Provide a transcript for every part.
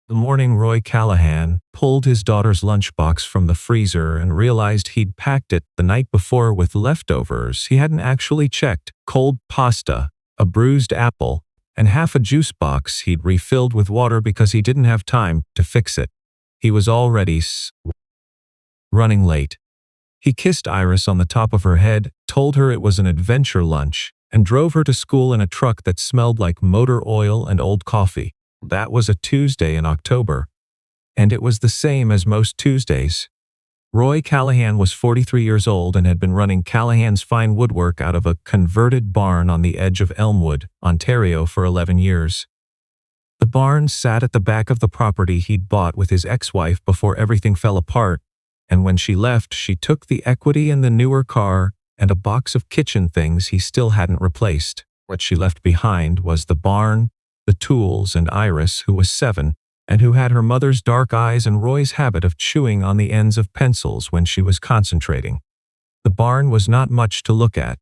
The morning Roy Callahan pulled his daughter's lunchbox from the freezer and realized he'd packed it the night before with leftovers he hadn't actually checked: cold pasta, a bruised apple, and half a juice box he'd refilled with water because he didn't have time to fix it. He was already running late. He kissed Iris on the top of her head, told her it was an adventure lunch, and drove her to school in a truck that smelled like motor oil and old coffee. That was a Tuesday in October, and it was the same as most Tuesdays. Roy Callahan was 43 years old and had been running Callahan's fine woodwork out of a converted barn on the edge of Elmwood, Ontario for 11 years. The barn sat at the back of the property he'd bought with his ex-wife before everything fell apart, and when she left, she took the equity in the newer car and a box of kitchen things he still hadn't replaced. What she left behind was the barn, the tools, and Iris, who was 7, and who had her mother's dark eyes and Roy's habit of chewing on the ends of pencils when she was concentrating. The barn was not much to look at.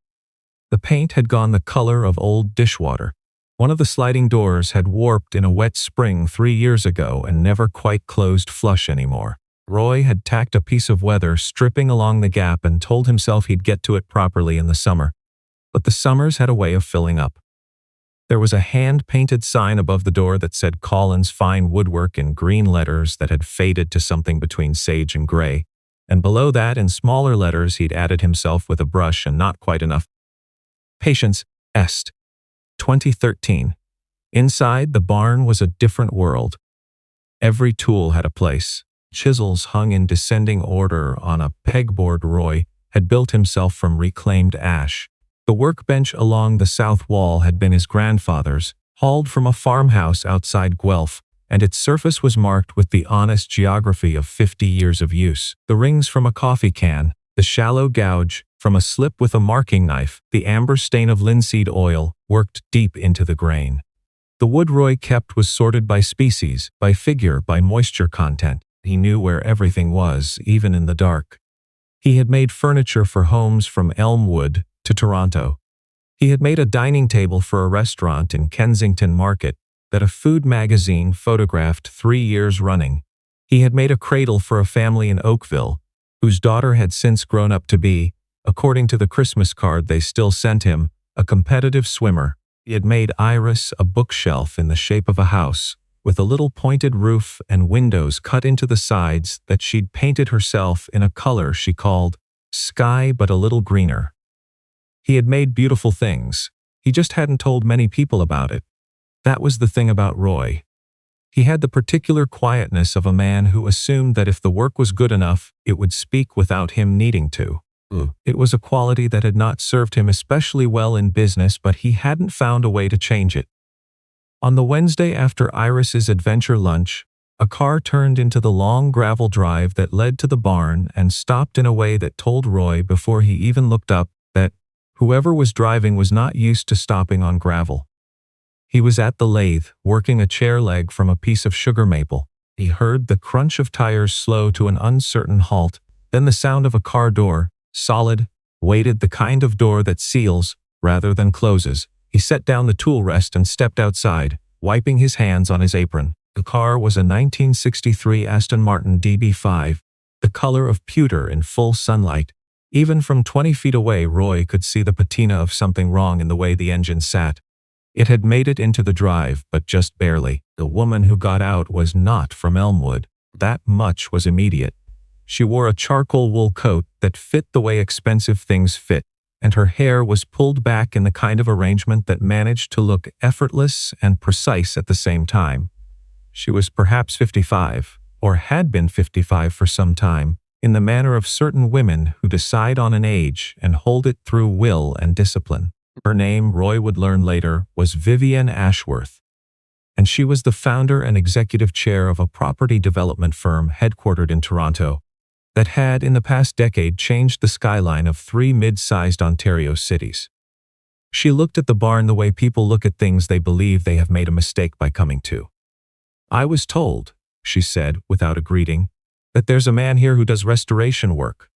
The paint had gone the color of old dishwater. One of the sliding doors had warped in a wet spring 3 years ago and never quite closed flush anymore. Roy had tacked a piece of weather stripping along the gap and told himself he'd get to it properly in the summer. But the summers had a way of filling up. There was a hand-painted sign above the door that said Collins Fine Woodwork in green letters that had faded to something between sage and gray, and below that in smaller letters he'd added himself with a brush and not quite enough. Patience, Est. 2013. Inside, the barn was a different world. Every tool had a place. Chisels hung in descending order on a pegboard Roy had built himself from reclaimed ash. The workbench along the south wall had been his grandfather's, hauled from a farmhouse outside Guelph, and its surface was marked with the honest geography of 50 years of use. The rings from a coffee can, the shallow gouge from a slip with a marking knife, the amber stain of linseed oil worked deep into the grain. The wood Roy kept was sorted by species, by figure, by moisture content. He knew where everything was, even in the dark. He had made furniture for homes from Elmwood to Toronto. He had made a dining table for a restaurant in Kensington Market that a food magazine photographed 3 years running. He had made a cradle for a family in Oakville, whose daughter had since grown up to be, according to the Christmas card they still sent him, a competitive swimmer. He had made Iris a bookshelf in the shape of a house, with a little pointed roof and windows cut into the sides that she'd painted herself in a color she called sky but a little greener. He had made beautiful things. He just hadn't told many people about it. That was the thing about Roy. He had the particular quietness of a man who assumed that if the work was good enough, it would speak without him needing to. It was a quality that had not served him especially well in business, but he hadn't found a way to change it. On the Wednesday after Iris's adventure lunch, a car turned into the long gravel drive that led to the barn and stopped in a way that told Roy before he even looked up that whoever was driving was not used to stopping on gravel. He was at the lathe, working a chair leg from a piece of sugar maple. He heard the crunch of tires slow to an uncertain halt, then the sound of a car door, solid, weighted, the kind of door that seals rather than closes. He set down the tool rest and stepped outside, wiping his hands on his apron. The car was a 1963 Aston Martin DB5, the color of pewter in full sunlight. Even from 20 feet away, Roy could see the patina of something wrong in the way the engine sat. It had made it into the drive, but just barely. The woman who got out was not from Elmwood. That much was immediate. She wore a charcoal wool coat that fit the way expensive things fit, and her hair was pulled back in the kind of arrangement that managed to look effortless and precise at the same time. She was perhaps 55, or had been 55 for some time, in the manner of certain women who decide on an age and hold it through will and discipline. Her name, Roy would learn later, was Vivienne Ashworth, and she was the founder and executive chair of a property development firm headquartered in Toronto that had, in the past decade, changed the skyline of 3 mid-sized Ontario cities. She looked at the barn the way people look at things they believe they have made a mistake by coming to. "I was told," she said, without a greeting, "that there's a man here who does restoration work."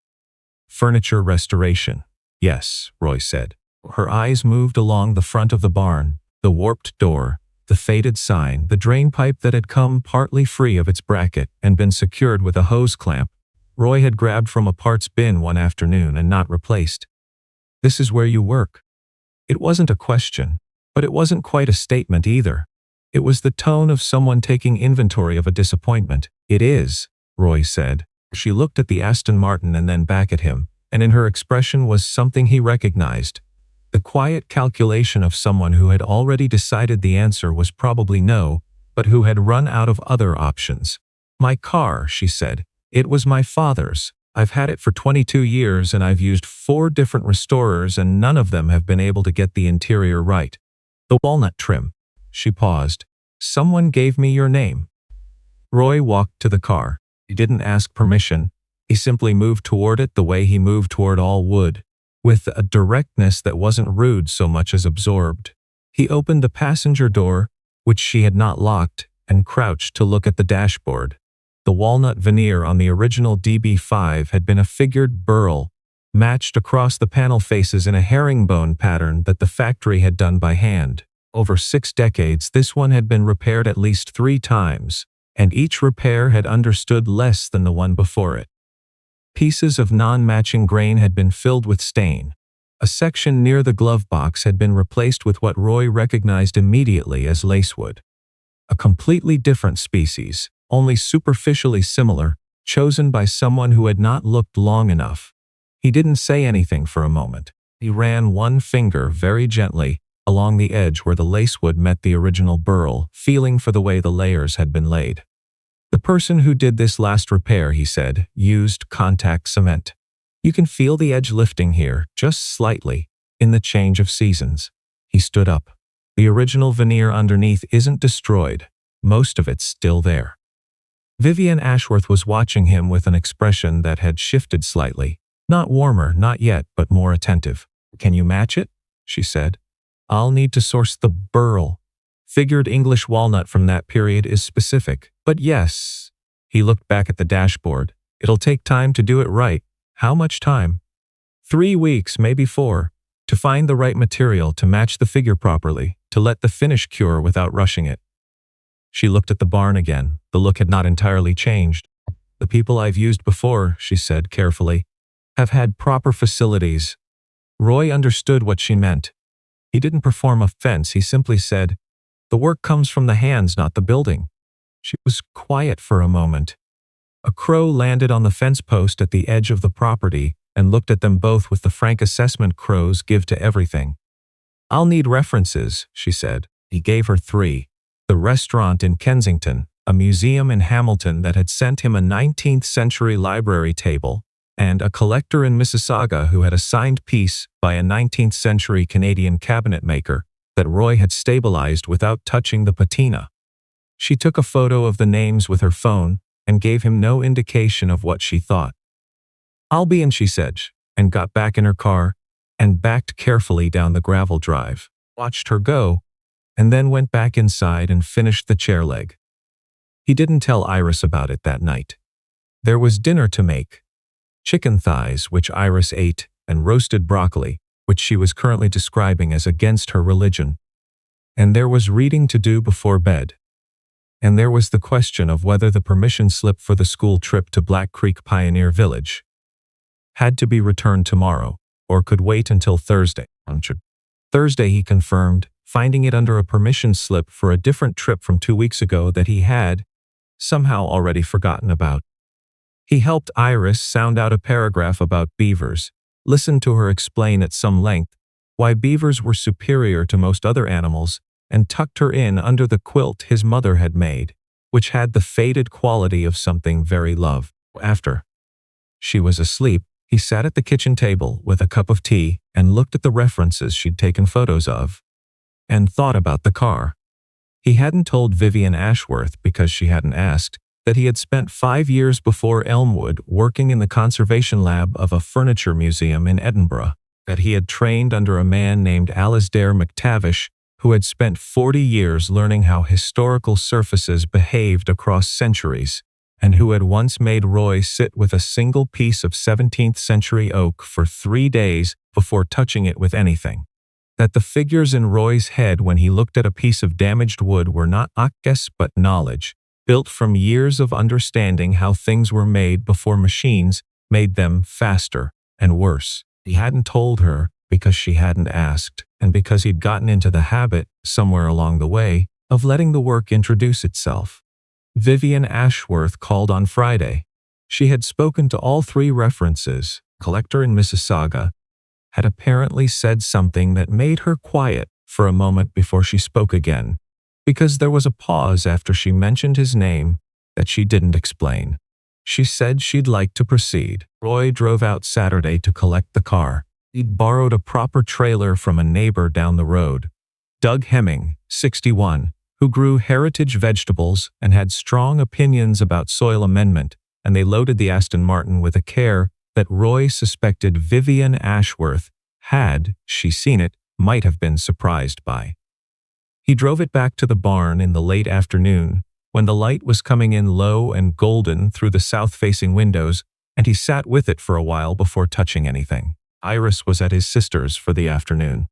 "Furniture restoration." "Yes," Roy said. Her eyes moved along the front of the barn, the warped door, the faded sign, the drain pipe that had come partly free of its bracket and been secured with a hose clamp, Roy had grabbed from a parts bin one afternoon and not replaced. "This is where you work." It wasn't a question, but it wasn't quite a statement either. It was the tone of someone taking inventory of a disappointment. "It is," Roy said. She looked at the Aston Martin and then back at him, and in her expression was something he recognized. The quiet calculation of someone who had already decided the answer was probably no, but who had run out of other options. "My car," she said. "It was my father's. I've had it for 22 years and I've used 4 different restorers and none of them have been able to get the interior right. The walnut trim." She paused. "Someone gave me your name." Roy walked to the car. He didn't ask permission. He simply moved toward it the way he moved toward all wood, with a directness that wasn't rude so much as absorbed. He opened the passenger door, which she had not locked, and crouched to look at the dashboard. The walnut veneer on the original DB5 had been a figured burl, matched across the panel faces in a herringbone pattern that the factory had done by hand. Over 6 decades, this one had been repaired at least 3 times, and each repair had understood less than the one before it. Pieces of non-matching grain had been filled with stain. A section near the glove box had been replaced with what Roy recognized immediately as lacewood. A completely different species, only superficially similar, chosen by someone who had not looked long enough. He didn't say anything for a moment. He ran one finger very gently along the edge where the lacewood met the original burl, feeling for the way the layers had been laid. "The person who did this last repair," he said, "used contact cement. You can feel the edge lifting here, just slightly, in the change of seasons." He stood up. "The original veneer underneath isn't destroyed. Most of it's still there." Vivian Ashworth was watching him with an expression that had shifted slightly. Not warmer, not yet, but more attentive. "Can you match it?" she said. "I'll need to source the burl. Figured English walnut from that period is specific, but yes." He looked back at the dashboard. "It'll take time to do it right." "How much time?" 3 weeks, maybe 4. To find the right material, to match the figure properly, to let the finish cure without rushing it. She looked at the barn again. The look had not entirely changed. "The people I've used before," she said carefully, "have had proper facilities." Roy understood what she meant. He didn't perform a fence, he simply said, "The work comes from the hands, not the building." She was quiet for a moment. A crow landed on the fence post at the edge of the property and looked at them both with the frank assessment crows give to everything. "I'll need references," she said. He gave her 3. The restaurant in Kensington, a museum in Hamilton that had sent him a 19th century library table, and a collector in Mississauga who had a signed piece by a 19th century Canadian cabinet maker that Roy had stabilized without touching the patina. She took a photo of the names with her phone and gave him no indication of what she thought. "I'll be in," she said, and got back in her car and backed carefully down the gravel drive, watched her go, and then went back inside and finished the chair leg. He didn't tell Iris about it that night. There was dinner to make. Chicken thighs, which Iris ate, and roasted broccoli, which she was currently describing as against her religion. And there was reading to do before bed. And there was the question of whether the permission slip for the school trip to Black Creek Pioneer Village had to be returned tomorrow, or could wait until Thursday. Thursday, he confirmed, finding it under a permission slip for a different trip from 2 weeks ago that he had somehow already forgotten about. He helped Iris sound out a paragraph about beavers, listened to her explain at some length why beavers were superior to most other animals, and tucked her in under the quilt his mother had made, which had the faded quality of something very loved. After she was asleep, he sat at the kitchen table with a cup of tea and looked at the references she'd taken photos of, and thought about the car. He hadn't told Vivian Ashworth, because she hadn't asked, that he had spent 5 years before Elmwood working in the conservation lab of a furniture museum in Edinburgh, that he had trained under a man named Alasdair McTavish, who had spent 40 years learning how historical surfaces behaved across centuries, and who had once made Roy sit with a single piece of 17th century oak for 3 days before touching it with anything. That the figures in Roy's head when he looked at a piece of damaged wood were not guess but knowledge, built from years of understanding how things were made before machines made them faster and worse. He hadn't told her because she hadn't asked, and because he'd gotten into the habit, somewhere along the way, of letting the work introduce itself. Vivian Ashworth called on Friday. She had spoken to all three references. Collector in Mississauga had apparently said something that made her quiet for a moment before she spoke again, because there was a pause after she mentioned his name that she didn't explain. She said she'd like to proceed. Roy drove out Saturday to collect the car. He'd borrowed a proper trailer from a neighbor down the road, Doug Hemming, 61, who grew heritage vegetables and had strong opinions about soil amendment, and they loaded the Aston Martin with a care that Roy suspected Vivian Ashworth, had she seen it, might have been surprised by. He drove it back to the barn in the late afternoon, when the light was coming in low and golden through the south-facing windows, and he sat with it for a while before touching anything. Iris was at his sister's for the afternoon.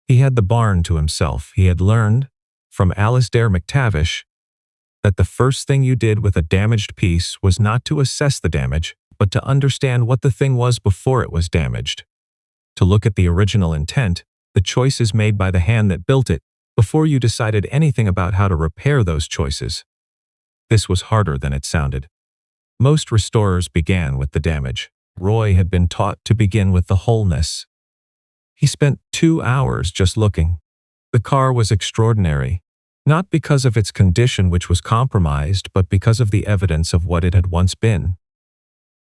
He had the barn to himself. He had learned, from Alasdair McTavish, that the first thing you did with a damaged piece was not to assess the damage, but to understand what the thing was before it was damaged. To look at the original intent, the choices made by the hand that built it, before you decided anything about how to repair those choices. This was harder than it sounded. Most restorers began with the damage. Roy had been taught to begin with the wholeness. He spent 2 hours just looking. The car was extraordinary, not because of its condition which was compromised, but because of the evidence of what it had once been.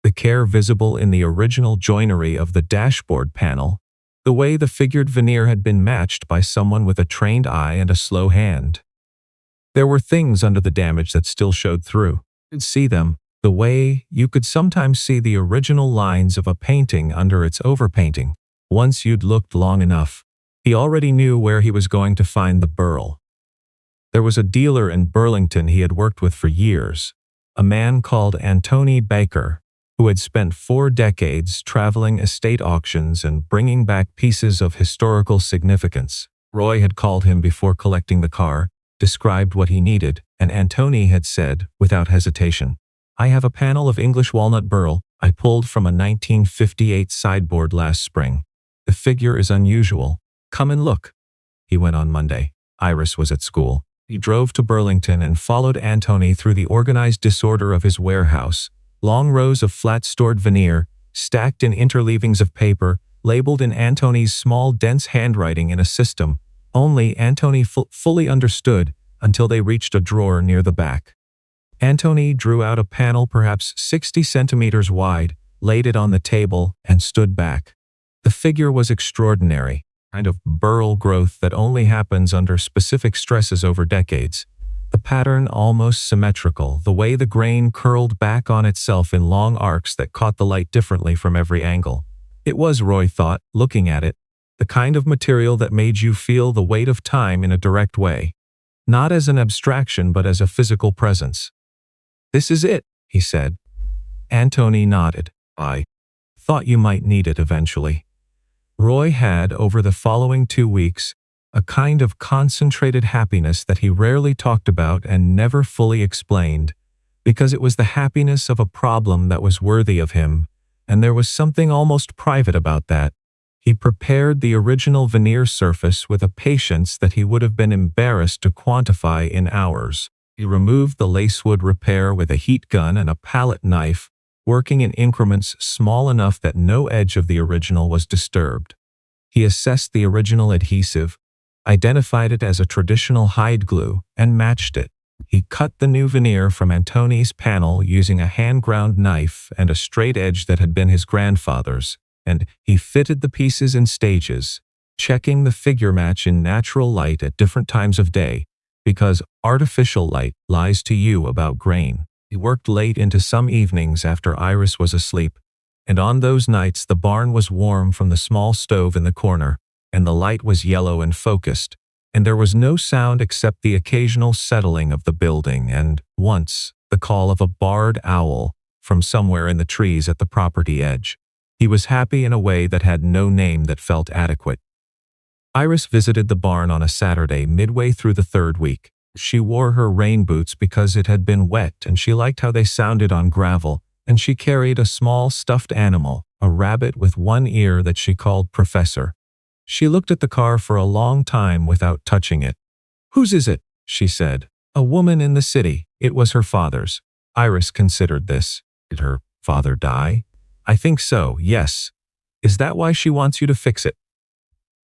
The care visible in the original joinery of the dashboard panel, the way the figured veneer had been matched by someone with a trained eye and a slow hand. There were things under the damage that still showed through. You could see them, the way you could sometimes see the original lines of a painting under its overpainting. Once you'd looked long enough, he already knew where he was going to find the burl. There was a dealer in Burlington he had worked with for years, a man called Antony Baker, who had spent 4 decades traveling estate auctions and bringing back pieces of historical significance. Roy had called him before collecting the car, described what he needed, and Antony had said, without hesitation, "I have a panel of English walnut burl I pulled from a 1958 sideboard last spring. The figure is unusual. Come and look." He went on Monday. Iris was at school. He drove to Burlington and followed Antony through the organized disorder of his warehouse. Long rows of flat-stored veneer, stacked in interleavings of paper, labeled in Antony's small, dense handwriting in a system only Antony fully understood until they reached a drawer near the back. Antony drew out a panel perhaps 60 centimeters wide, laid it on the table, and stood back. The figure was extraordinary, kind of burl growth that only happens under specific stresses over decades. The pattern almost symmetrical, the way the grain curled back on itself in long arcs that caught the light differently from every angle. It was, Roy thought, looking at it, the kind of material that made you feel the weight of time in a direct way. Not as an abstraction, but as a physical presence. "This is it," he said. Antony nodded. "I thought you might need it eventually." Roy had, over the following 2 weeks, a kind of concentrated happiness that he rarely talked about and never fully explained, because it was the happiness of a problem that was worthy of him, and there was something almost private about that. He prepared the original veneer surface with a patience that he would have been embarrassed to quantify in hours. He removed the lacewood repair with a heat gun and a palette knife, working in increments small enough that no edge of the original was disturbed. He assessed the original adhesive, identified it as a traditional hide glue, and matched it. He cut the new veneer from Antony's panel using a hand-ground knife and a straight edge that had been his grandfather's, and he fitted the pieces in stages, checking the figure match in natural light at different times of day, because artificial light lies to you about grain. He worked late into some evenings after Iris was asleep, and on those nights the barn was warm from the small stove in the corner, and the light was yellow and focused, and there was no sound except the occasional settling of the building and, once, the call of a barred owl from somewhere in the trees at the property edge. He was happy in a way that had no name that felt adequate. Iris visited the barn on a Saturday midway through the third week. She wore her rain boots because it had been wet and she liked how they sounded on gravel, and she carried a small stuffed animal, a rabbit with one ear that she called Professor. She looked at the car for a long time without touching it. "Whose is it?" she said. "A woman in the city. It was her father's." Iris considered this. Did her father die? "I think so, yes." "Is that why she wants you to fix it?"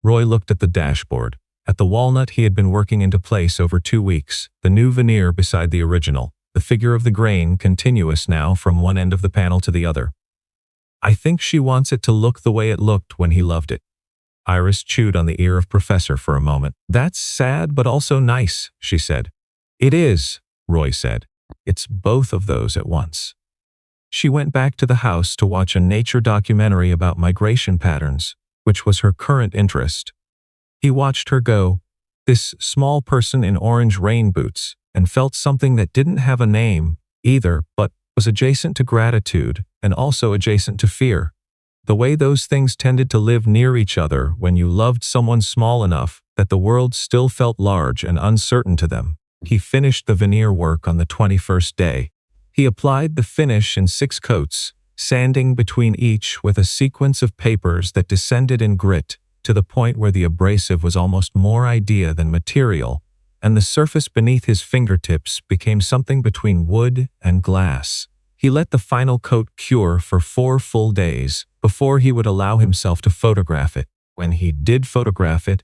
Roy looked at the dashboard. At the walnut he had been working into place over 2 weeks, the new veneer beside the original, the figure of the grain continuous now from one end of the panel to the other. "I think she wants it to look the way it looked when he loved it." Iris chewed on the ear of Professor for a moment. "That's sad but also nice," she said. "It is," Roy said. "It's both of those at once." She went back to the house to watch a nature documentary about migration patterns, which was her current interest. He watched her go, this small person in orange rain boots, and felt something that didn't have a name either, but was adjacent to gratitude and also adjacent to fear. The way those things tended to live near each other when you loved someone small enough that the world still felt large and uncertain to them. He finished the veneer work on the 21st day. He applied the finish in 6 coats, sanding between each with a sequence of papers that descended in grit to the point where the abrasive was almost more idea than material, and the surface beneath his fingertips became something between wood and glass. He let the final coat cure for 4 full days before he would allow himself to photograph it. When he did photograph it,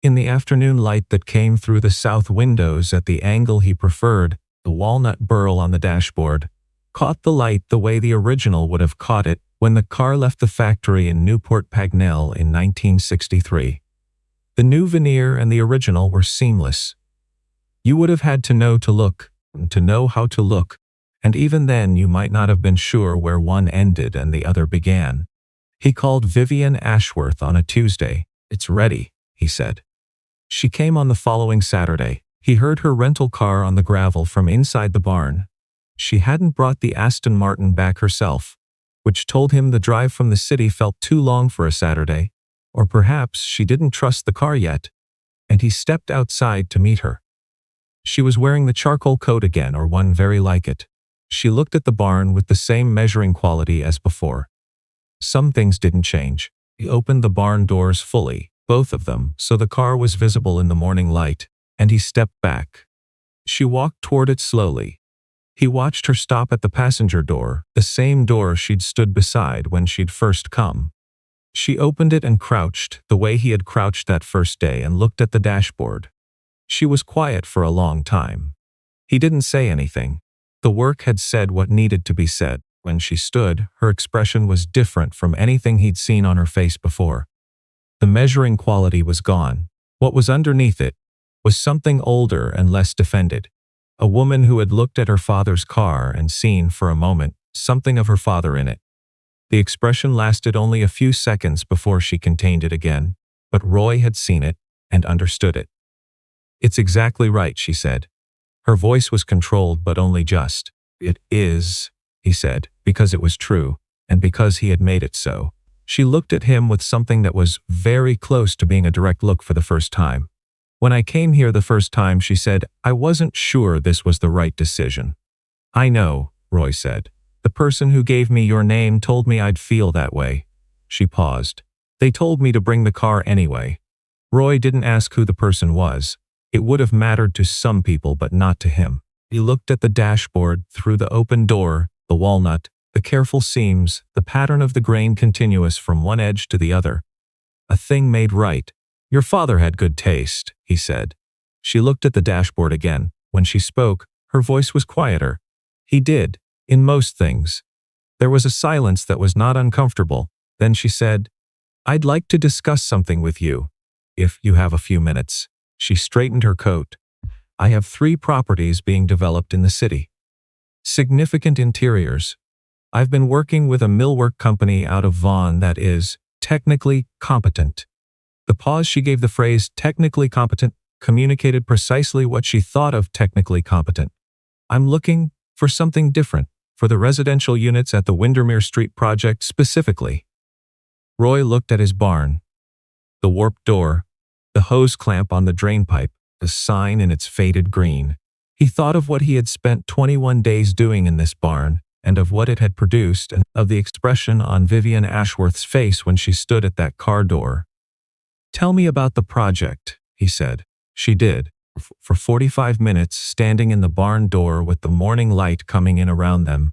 in the afternoon light that came through the south windows at the angle he preferred, the walnut burl on the dashboard caught the light the way the original would have caught it when the car left the factory in Newport Pagnell in 1963. The new veneer and the original were seamless. You would have had to know to look, to know how to look, and even then you might not have been sure where one ended and the other began. He called Vivian Ashworth on a Tuesday. "It's ready," he said. She came on the following Saturday. He heard her rental car on the gravel from inside the barn. She hadn't brought the Aston Martin back herself, which told him the drive from the city felt too long for a Saturday, or perhaps she didn't trust the car yet, and he stepped outside to meet her. She was wearing the charcoal coat again, or one very like it. She looked at the barn with the same measuring quality as before. Some things didn't change. He opened the barn doors fully, both of them, so the car was visible in the morning light, and he stepped back. She walked toward it slowly. He watched her stop at the passenger door, the same door she'd stood beside when she'd first come. She opened it and crouched, the way he had crouched that first day, and looked at the dashboard. She was quiet for a long time. He didn't say anything. The work had said what needed to be said. When she stood, her expression was different from anything he'd seen on her face before. The measuring quality was gone. What was underneath it was something older and less defended. A woman who had looked at her father's car and seen for a moment something of her father in it. The expression lasted only a few seconds before she contained it again, but Roy had seen it and understood it. "It's exactly right," she said. Her voice was controlled but only just. "It is," he said, because it was true, and because he had made it so. She looked at him with something that was very close to being a direct look for the first time. "When I came here the first time," she said, "I wasn't sure this was the right decision." "I know," Roy said. "The person who gave me your name told me I'd feel that way." She paused. "They told me to bring the car anyway." Roy didn't ask who the person was. It would have mattered to some people, but not to him. He looked at the dashboard, through the open door, the walnut, the careful seams, the pattern of the grain continuous from one edge to the other. A thing made right. "Your father had good taste," he said. She looked at the dashboard again. When she spoke, her voice was quieter. "He did, in most things." There was a silence that was not uncomfortable. Then she said, "I'd like to discuss something with you, if you have a few minutes." She straightened her coat. "I have 3 properties being developed in the city. Significant interiors. I've been working with a millwork company out of Vaughan that is technically competent." The pause she gave the phrase "technically competent" communicated precisely what she thought of technically competent. "I'm looking for something different, for the residential units at the Windermere Street project specifically." Roy looked at his barn. The warped door, the hose clamp on the drainpipe, the sign in its faded green. He thought of what he had spent 21 days doing in this barn, and of what it had produced, and of the expression on Vivian Ashworth's face when she stood at that car door. "Tell me about the project," he said. She did. For 45 minutes, standing in the barn door with the morning light coming in around them,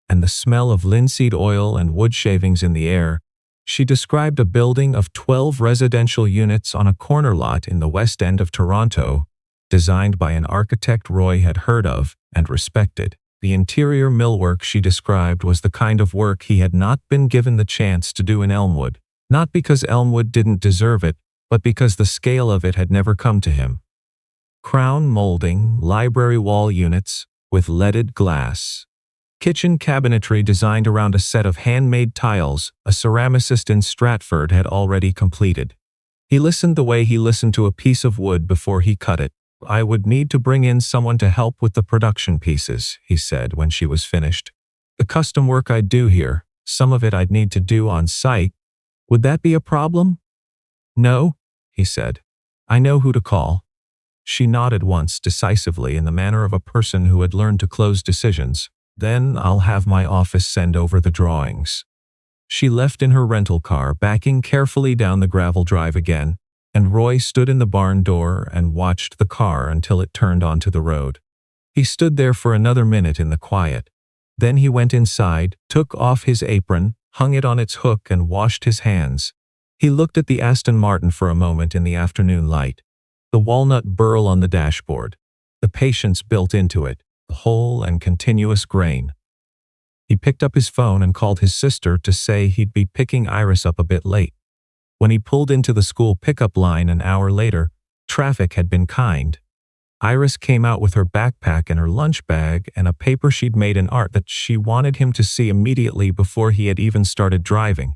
and the smell of linseed oil and wood shavings in the air, she described a building of 12 residential units on a corner lot in the West End of Toronto, designed by an architect Roy had heard of and respected. The interior millwork she described was the kind of work he had not been given the chance to do in Elmwood, not because Elmwood didn't deserve it, but because the scale of it had never come to him. Crown molding, library wall units with leaded glass. Kitchen cabinetry designed around a set of handmade tiles a ceramicist in Stratford had already completed. He listened the way he listened to a piece of wood before he cut it. "I would need to bring in someone to help with the production pieces," he said when she was finished. "The custom work I'd do here, some of it I'd need to do on site. Would that be a problem?" "No," he said. "I know who to call." She nodded once decisively in the manner of a person who had learned to close decisions. "Then I'll have my office send over the drawings." She left in her rental car, backing carefully down the gravel drive again, and Roy stood in the barn door and watched the car until it turned onto the road. He stood there for another minute in the quiet. Then he went inside, took off his apron, hung it on its hook and washed his hands. He looked at the Aston Martin for a moment in the afternoon light. The walnut burl on the dashboard, the patience built into it, the whole and continuous grain. He picked up his phone and called his sister to say he'd be picking Iris up a bit late. When he pulled into the school pickup line an hour later, traffic had been kind. Iris came out with her backpack and her lunch bag and a paper she'd made in art that she wanted him to see immediately before he had even started driving.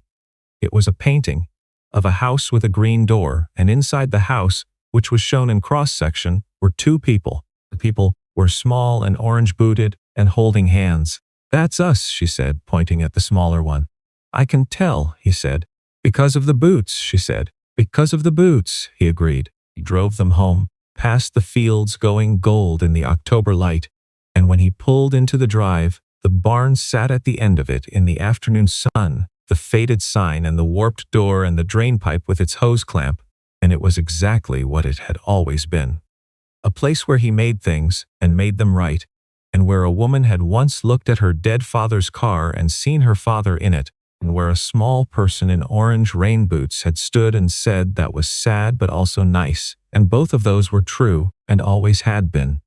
It was a painting of a house with a green door, and inside the house, which was shown in cross-section, were two people. The people were small and orange-booted and holding hands. "That's us," she said, pointing at the smaller one. "I can tell," he said. "Because of the boots," she said. "Because of the boots," he agreed. He drove them home, past the fields going gold in the October light, and when he pulled into the drive, the barn sat at the end of it in the afternoon sun, the faded sign and the warped door and the drainpipe with its hose clamp, and it was exactly what it had always been. A place where he made things and made them right, and where a woman had once looked at her dead father's car and seen her father in it, and where a small person in orange rain boots had stood and said that was sad but also nice, and both of those were true and always had been.